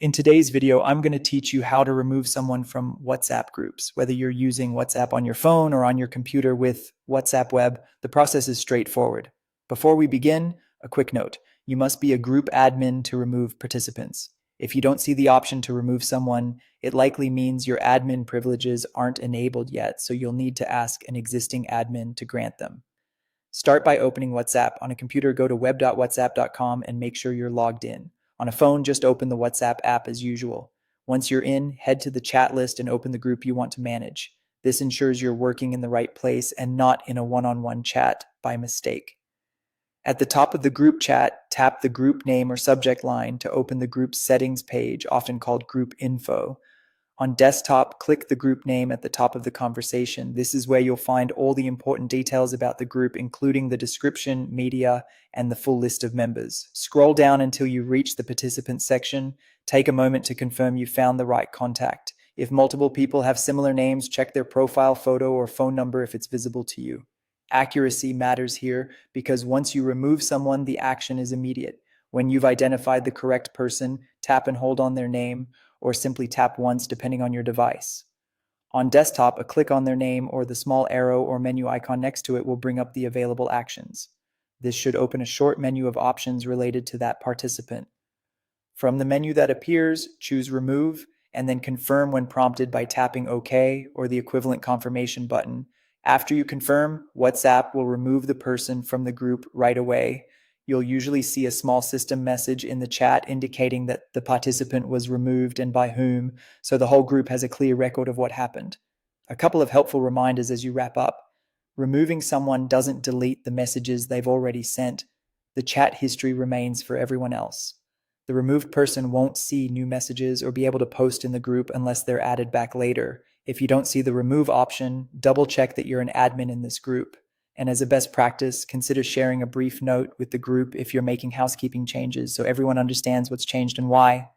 In today's video, I'm going to teach you how to remove someone from WhatsApp groups. Whether you're using WhatsApp on your phone or on your computer with WhatsApp Web, the process is straightforward. Before we begin, a quick note. You must be a group admin to remove participants. If you don't see the option to remove someone, it likely means your admin privileges aren't enabled yet, so you'll need to ask an existing admin to grant them. Start by opening WhatsApp. On a computer, go to web.whatsapp.com and make sure you're logged in. On a phone, just open the WhatsApp app as usual. Once you're in, head to the chat list and open the group you want to manage. This ensures you're working in the right place and not in a one-on-one chat by mistake. At the top of the group chat, tap the group name or subject line to open the group settings page, often called group info. On desktop, click the group name at the top of the conversation. This is where you'll find all the important details about the group, including the description, media, and the full list of members. Scroll down until you reach the participants section. Take a moment to confirm you found the right contact. If multiple people have similar names, check their profile photo or phone number if it's visible to you. Accuracy matters here because once you remove someone, the action is immediate. When you've identified the correct person, tap and hold on their name, or simply tap once depending on your device. On desktop, a click on their name or the small arrow or menu icon next to it will bring up the available actions. This should open a short menu of options related to that participant. From the menu that appears, choose Remove and then confirm when prompted by tapping OK or the equivalent confirmation button. After you confirm, WhatsApp will remove the person from the group right away. You'll usually see a small system message in the chat indicating that the participant was removed and by whom, so the whole group has a clear record of what happened. A couple of helpful reminders as you wrap up. Removing someone doesn't delete the messages they've already sent. The chat history remains for everyone else. The removed person won't see new messages or be able to post in the group unless they're added back later. If you don't see the remove option, double check that you're an admin in this group. And as a best practice, consider sharing a brief note with the group if you're making housekeeping changes so everyone understands what's changed and why.